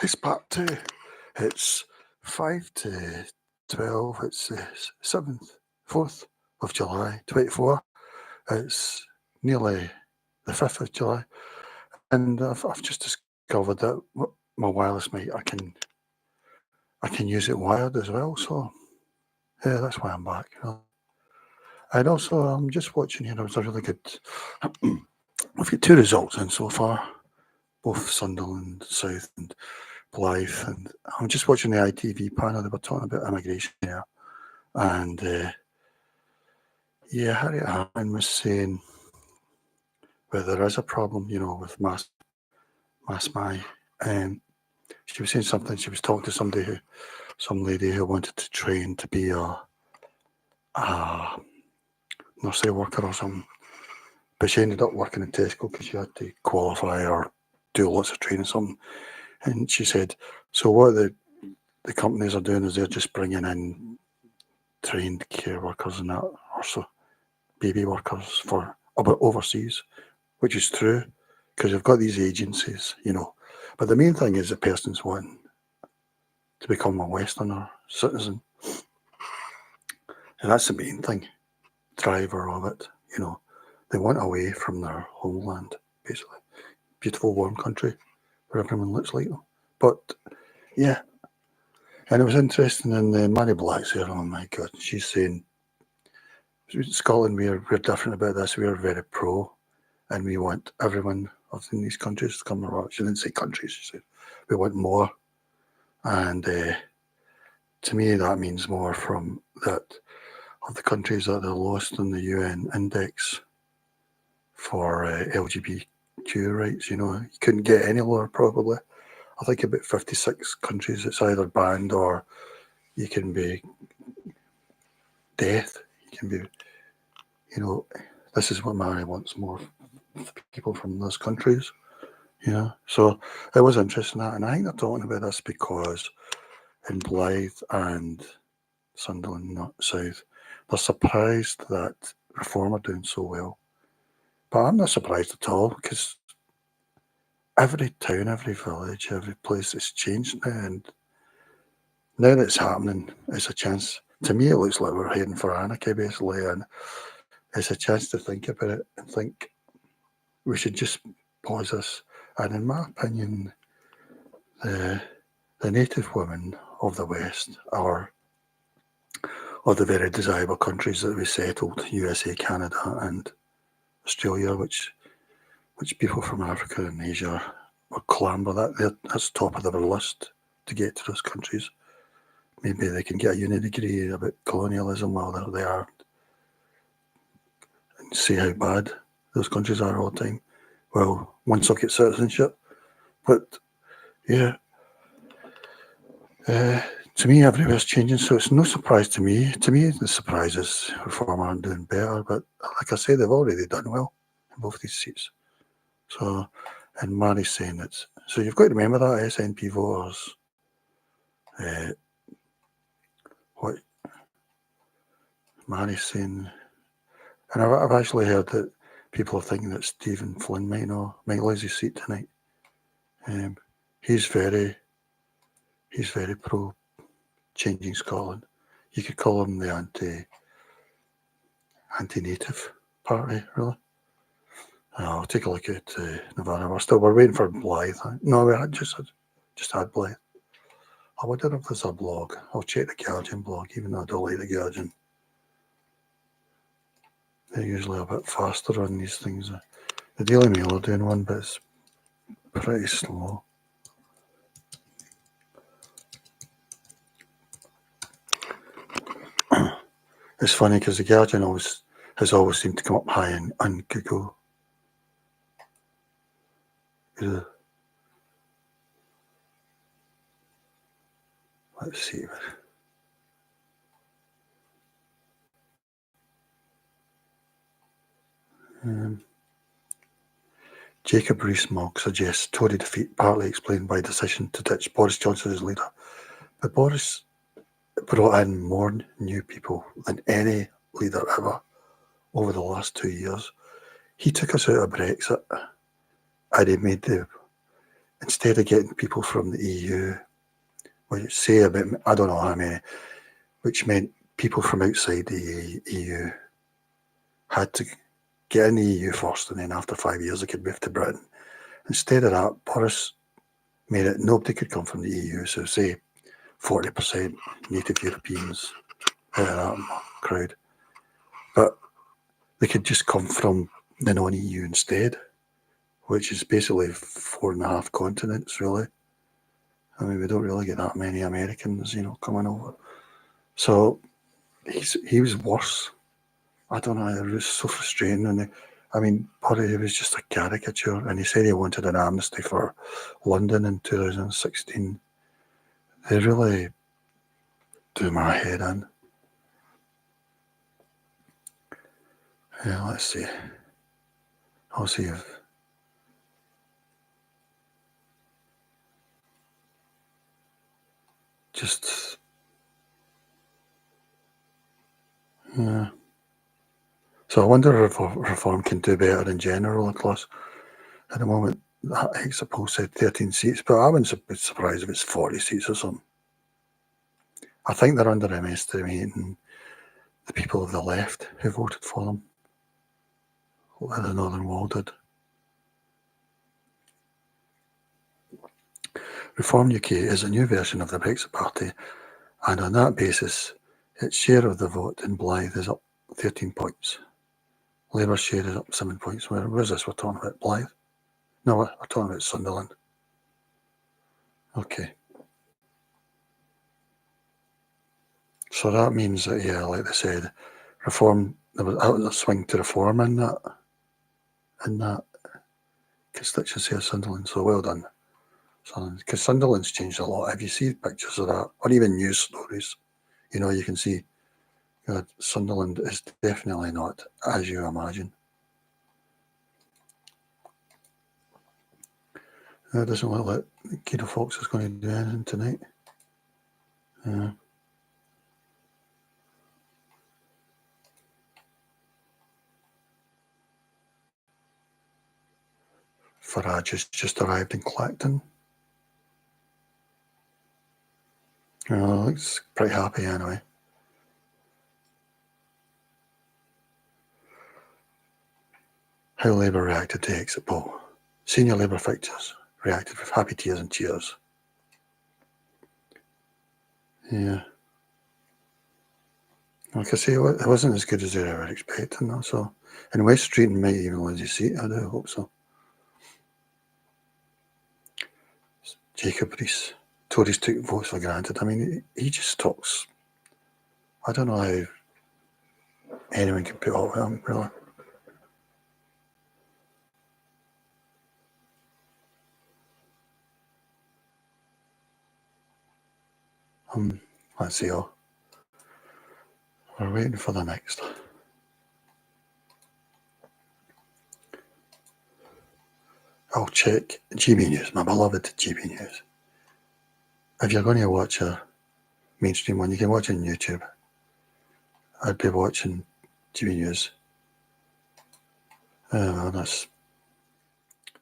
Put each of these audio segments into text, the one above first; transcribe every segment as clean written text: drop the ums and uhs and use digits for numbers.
It's part 2. It's 5 to 12. It's the 4th of July, 24. It's nearly the 5th of July. And I've just discovered that my wireless mic, I can use it wired as well. So, yeah, that's why I'm back. And also, I'm just watching here. It was a really good. We've got 2 results in so far, both Sunderland South and Blythe. And I'm just watching the ITV panel. They were talking about immigration here. And yeah, Harriet Harman was saying where there is a problem, with mass my. She was saying something. She was talking to some lady who wanted to train to be a nursery worker or something. But she ended up working in Tesco because she had to qualify or do lots of training or something. And she said, so what the companies are doing is they're just bringing in trained care workers and that, or so baby workers for overseas, which is true because you've got these agencies, But the main thing is the person's wanting to become a Westerner citizen. And that's the main thing, driver of it, They want away from their homeland, basically. Beautiful, warm country where everyone looks like them. But, yeah. And it was interesting, and Mary Black's here, oh my God, she's saying, Scotland, we're different about this. We're very pro, and we want everyone in these countries to come around. She didn't say countries, she said, we want more. And to me, that means more from that of the countries that are lowest in the UN index for LGBTQ rights. You couldn't get any lower, probably. I think about 56 countries it's either banned or you can be death. You can be, this is what Mary wants more people from those countries. So it was interesting that, and I think they're talking about this because in Blythe and Sunderland South, they're surprised that Reform are doing so well. But I'm not surprised at all because every town, every village, every place is changed now, and now that it's happening, it's a chance. To me, it looks like we're heading for anarchy, basically, and it's a chance to think about it and think we should just pause this. And in my opinion, the native women of the West are of the very desirable countries that we settled, USA, Canada, and Australia, which people from Africa and Asia will clamber. That's top of their list to get to those countries. Maybe they can get a uni degree about colonialism while they're there and see how bad those countries are all the time. Well, once I get citizenship. But, yeah. To me, everywhere's changing, so it's no surprise to me. To me, the surprise is Reform aren't doing better, but like I say, they've already done well in both these seats. So, and Mary's saying it's... So you've got to remember that, SNP voters... what Mary's saying... And I've actually heard that people are thinking that Stephen Flynn might lose his seat tonight. He's very pro changing Scotland. You could call him the anti-native party, really. I'll take a look at Nirvana. We're waiting for Blythe. No, we had just had Blythe. I wonder if there's a blog. I'll check the Guardian blog, even though I don't like the Guardian. They're usually a bit faster on these things. The Daily Mail are doing one, but it's pretty slow. It's funny because the Guardian has always seemed to come up high on Google. Yeah. Let's see. Jacob Rees-Mogg suggests Tory defeat partly explained by decision to ditch Boris Johnson as leader. But Boris brought in more new people than any leader ever over the last 2 years. He took us out of Brexit and he made instead of getting people from the EU, which say about, I don't know how many, which meant people from outside the EU had to get in the EU first, and then after 5 years they could move to Britain. Instead of that, Boris made it nobody could come from the EU, so say 40% native Europeans out of that crowd. But they could just come from the non-EU instead, which is basically 4.5 continents, really. I mean, we don't really get that many Americans, coming over. So he was worse. I don't know, it was so frustrating. And Boris, he was just a caricature. And he said he wanted an amnesty for London in 2016. They really do my head in. Yeah, let's see. I'll see if... Just... Yeah. So I wonder if Reform can do better in general, of course. At the moment, that exit poll said 13 seats, but I wouldn't be surprised if it's 40 seats or something. I think they're underestimating the people of the left who voted for them, what the Northern Wall did. Reform UK is a new version of the Brexit Party, and on that basis, its share of the vote in Blyth is up 13 points. Labour's share is up 7 points. Where's this? We're talking about Blyth? No, we're talking about Sunderland. Okay. So that means that, yeah, like they said, Reform, there was a swing to Reform in that constituency of Sunderland. So well done, Sunderland. Because Sunderland's changed a lot. If you see pictures of that, or even news stories, you can see that Sunderland is definitely not as you imagine. It doesn't look like Guido Fawkes is going to do anything tonight. Farage has just arrived in Clacton. Looks pretty happy anyway. How Labour reacted to exit poll. Senior Labour fighters reacted with happy tears and cheers. Yeah. Like I say, it wasn't as good as they were expecting, though. So, and West Street might even lose his seat. I do hope so. Jacob Rees. Tories took votes for granted. I mean, he just talks. I don't know how anyone can put up with him, really. Let's see. We're waiting for the next. I'll check GB News, my beloved GB News. If you're going to watch a mainstream one, you can watch it on YouTube. I'd be watching GB News. That's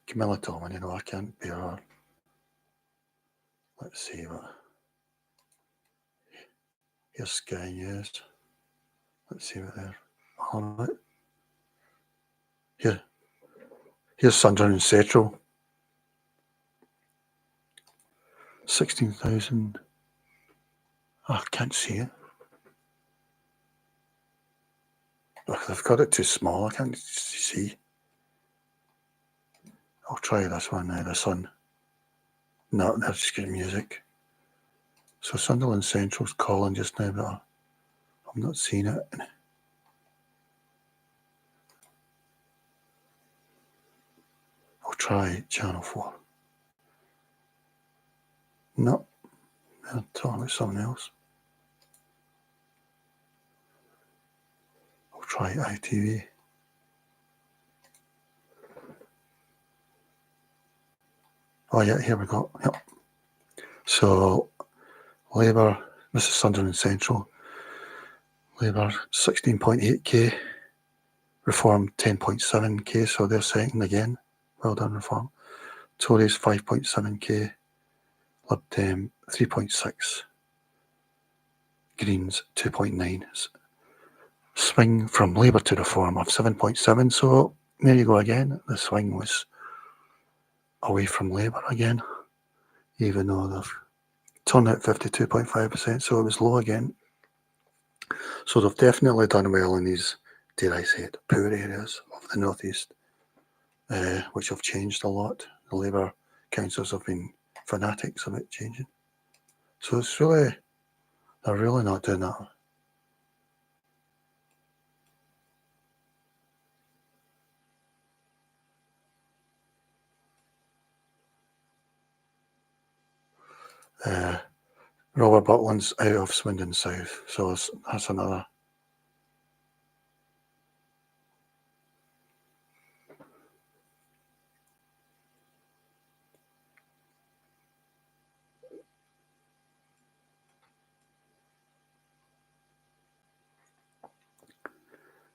Camilla Tolman, I can't bear her. Let's see what. Here's Sky News. Let's see what they're on about. Here's Sunderland Central. 16,000. Oh, I can't see it. Look, they've got it too small. I can't see. I'll try this one now, the Sun. No, they're just getting music. So Sunderland Central's calling just now, but I'm not seeing it. I'll try Channel 4. No, they're talking about something else. I'll try ITV. Oh yeah, here we go. Yep. So Labour, this is Sunderland Central. Labour 16.8k, Reform 10.7k, so they're second again. Well done, Reform. Tories 5.7k, Lib Dem 3.6, Greens 2.9. Swing from Labour to Reform of 7.7. So there you go again. The swing was away from Labour again, even though they've turned out 52.5%. So it was low again. So they've definitely done well in these, dare I say it, poor areas of the North East, which have changed a lot. The Labour councils have been fanatics about changing. So it's really, they're really not doing that. Robert Butlin's out of Swindon South, so that's another.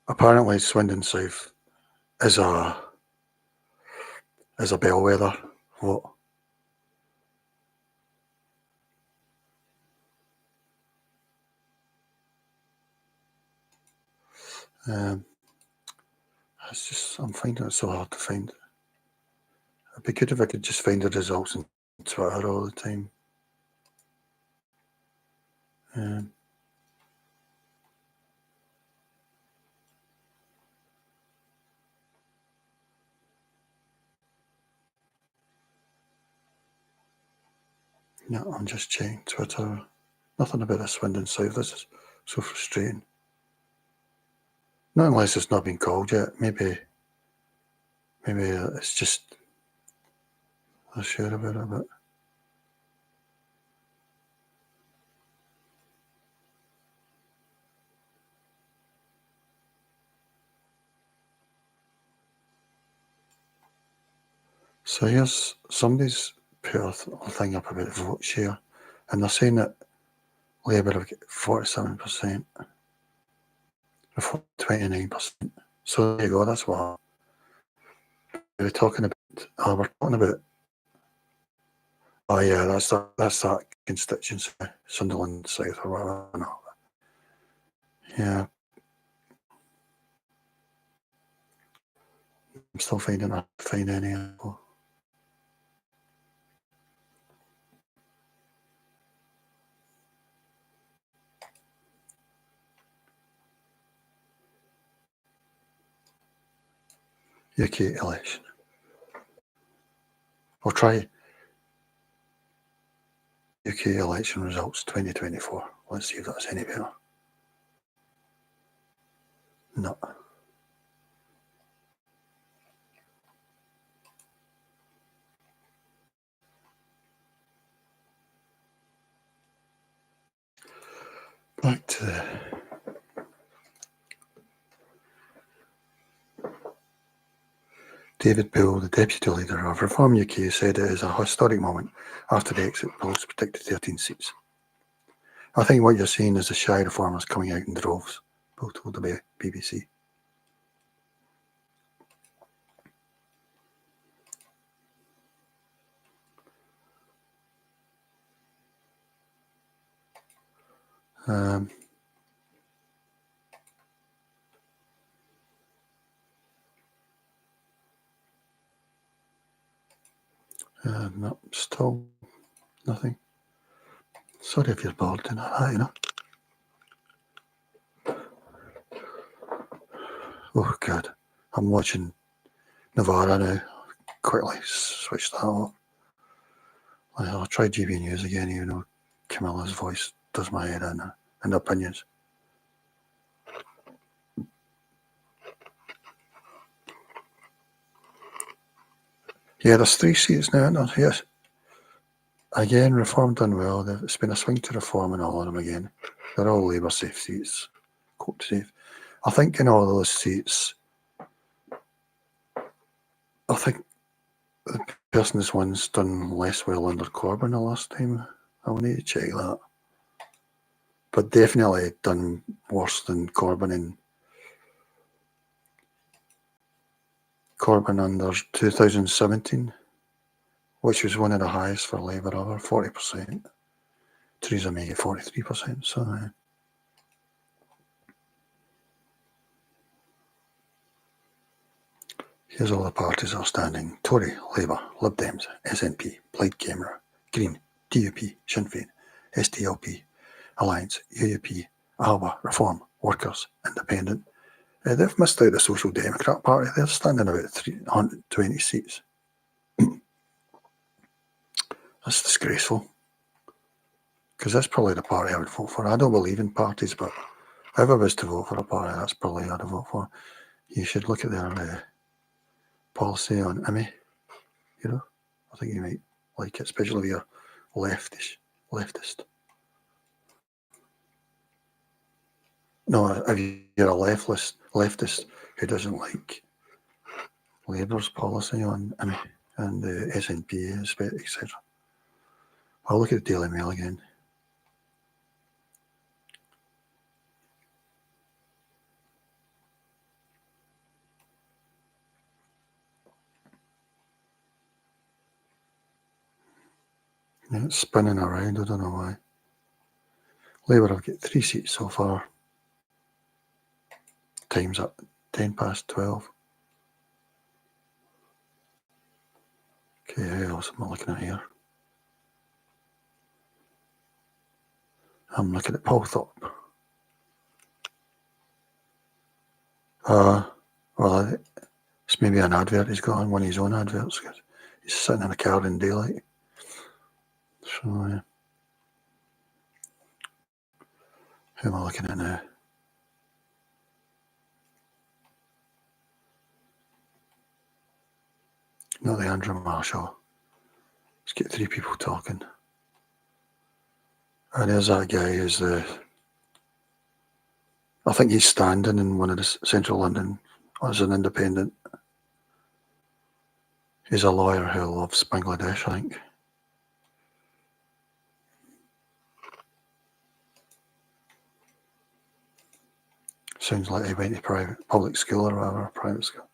Apparently, Swindon South is a bellwether vote. It's just, I'm finding it so hard to find. It'd be good if I could just find the results on Twitter all the time. No, I'm just checking Twitter. Nothing about this Swindon South. This is so frustrating. Not unless it's not been called yet. Maybe it's just I'm sure about it, but so here's somebody's put a thing up about vote share, and they're saying that Labour have got 47%, Reform 29%. So there you go. That's what we're talking about. We're talking about. Oh yeah, that's that constituency, Sunderland South or whatever. No. Yeah, I'm still finding I find any info. UK election. We'll try UK election results 2024. Let's see if that's any better. No. Back to the David Poole, the Deputy Leader of Reform UK, said it is a historic moment after the exit polls predicted 13 seats. I think what you're seeing is the shy reformers coming out in droves, Poole told the BBC. No, still nothing. Sorry if you're bored and that, you know. Oh God, I'm watching Navarra now. Quickly switch that off. I'll try GB News again, even though Camilla's voice does my head in, and opinions. Yeah, there's 3 seats now, isn't there? Yes. Again, Reform done well. It's been a swing to Reform in all of them again. They're all Labour safe seats. Quote safe. I think in all those seats, I think the person this one's done less well under Corbyn the last time. I'll need to check that. But definitely done worse than Corbyn under 2017. which was one of the highest for Labour ever, 40%. Theresa May at 43%. So here's all the parties that are standing: Tory, Labour, Lib Dems, SNP, Plaid Cymru, Green, DUP, Sinn Féin, SDLP, Alliance, UUP, ALBA, Reform, Workers, Independent. They've missed out the Social Democrat Party. They're standing about 320 seats. That's disgraceful. Because that's probably the party I would vote for. I don't believe in parties, but if I was to vote for a party, that's probably who I'd vote for. You should look at their policy on IMI. You know, I think you might like it, especially if you're leftist. No, if you're a leftist who doesn't like Labour's policy on IMI and the SNP, etc. I'll look at the Daily Mail again. Yeah, it's spinning around, I don't know why. Labour have got 3 seats so far. Time's up 12:10. Okay, who else am I looking at here? I'm looking at Paul Thorpe. Well, it's maybe an advert he's got on, one of his own adverts. He's sitting in a car in daylight. So, who am I looking at now? Not the Andrew Marshall. Let's get 3 people talking. And there's that guy who's I think he's standing in one of the central London as an independent. He's a lawyer who loves Bangladesh, I think. Sounds like he went to public school or whatever, private school.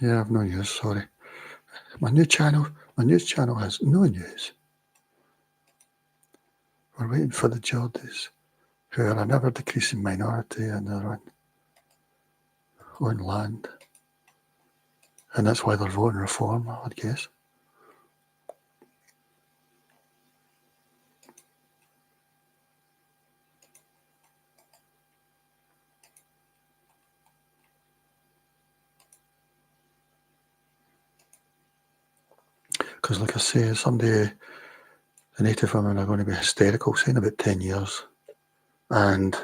Yeah, I've no news, sorry. My news channel has no news. We're waiting for the Geordies, who are an ever-decreasing minority in their own land. And that's why they're voting reform, I would guess. Because like I say, someday the native women are going to be hysterical, saying about 10 years. And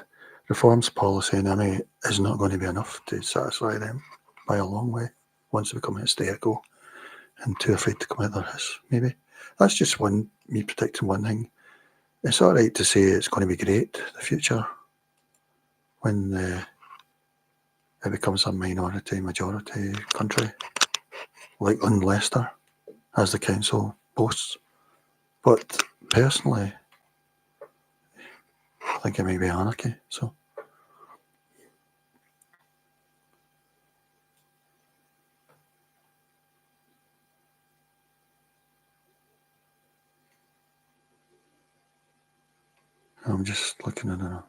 reform's policy in IMI is not going to be enough to satisfy them by a long way once they become hysterical and too afraid to come out their house, maybe. That's just me predicting one thing. It's all right to say it's going to be great, the future, when it becomes a majority country, like in Leicester, as the council boasts. But personally, I think it may be anarchy, so. I'm just looking at it.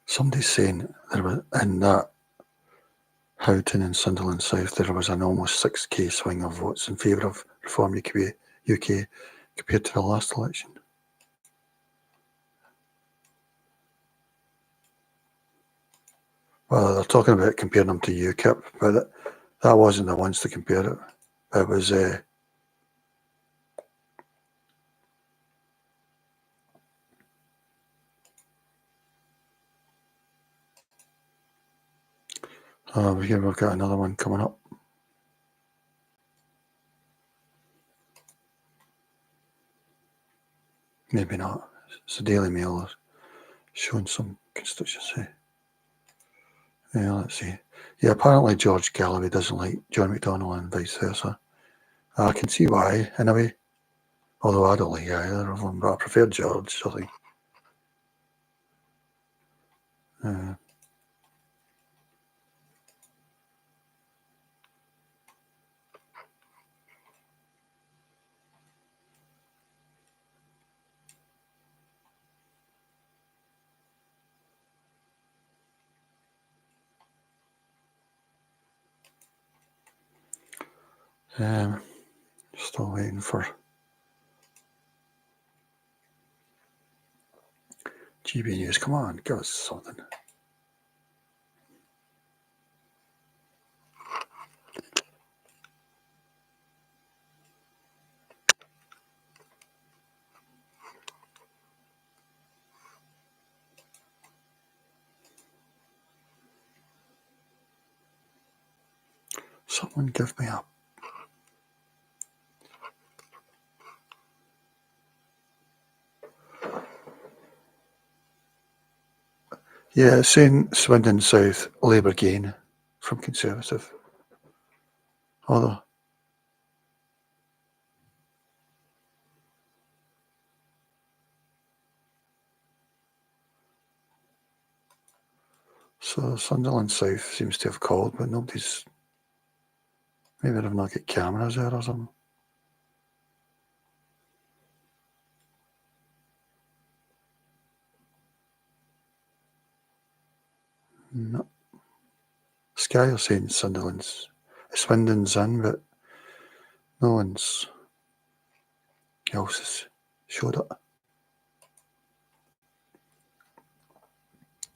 Somebody's saying there was, in that Houghton and Sunderland South, there was an almost 6k swing of votes in favour of Reform UK compared to the last election. Well, they're talking about comparing them to UKIP, but That wasn't the ones to compare it. It was here we've got another one coming up. Maybe not. It's the Daily Mail showing some constituency. Yeah, let's see. Yeah, apparently George Galloway doesn't like John McDonnell and vice versa. I can see why, in a way. Although I don't like either of them, but I prefer George, I think. Still waiting for GB News. Come on, give us something. Someone give me up. Yeah, it's saying Swindon South Labour gain from Conservative. Although, so Sunderland South seems to have called, but nobody's. Maybe they've not got cameras there or something. No. Sky are saying Swindon's in, but no one's else has showed it.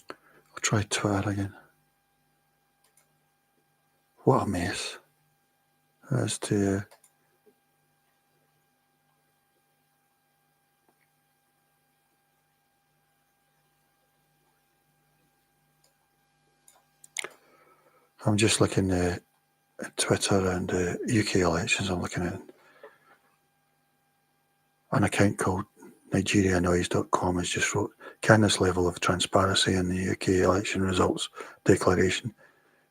I'll try Twitter again. What a mess. As to I'm just looking at Twitter and UK elections. I'm looking at an account called NigeriaNoise.com has just wrote, can this level of transparency in the UK election results declaration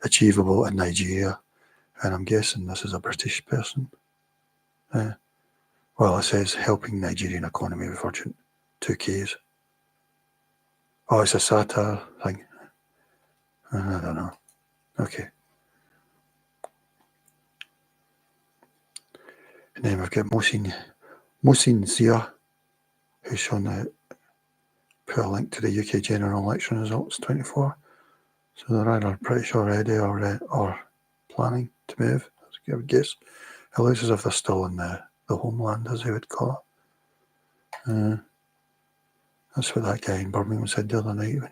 achievable in Nigeria? And I'm guessing this is a British person. Well, it says helping Nigerian economy with urgent 2Ks. Oh, it's a satire thing. I don't know. Okay. And then we've got Mohsin Zia, who's shown the put a link to the UK general election results 24. So they're either British already or planning to move, I would guess. It looks as if they're still in the homeland, as they would call it. That's what that guy in Birmingham said the other night.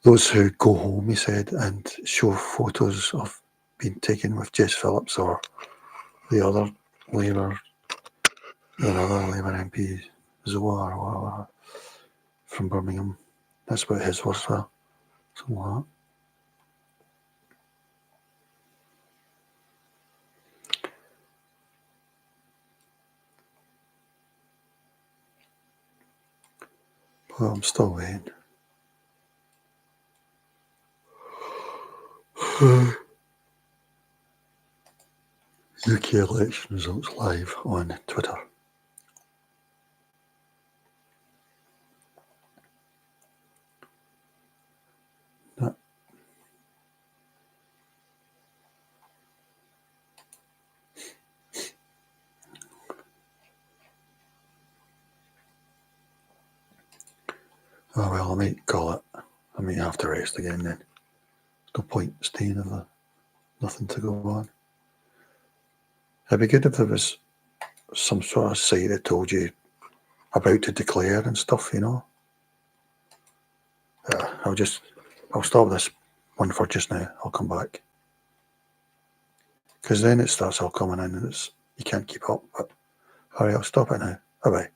Those who go home, he said, and show photos of being taken with Jess Phillips or the other Labour MP, Zoa or whatever, from Birmingham. That's what his words were. Something like that. Well, I'm still waiting. UK election results live on Twitter. No. Oh well, I might call it. I might have to rest again then. No point staying if there's nothing to go on. It'd be good if there was some sort of site that told you about to declare and stuff, you know. I'll stop this one for just now. I'll come back. because then it starts all coming in and you can't keep up. But all right, I'll stop it now. Bye bye.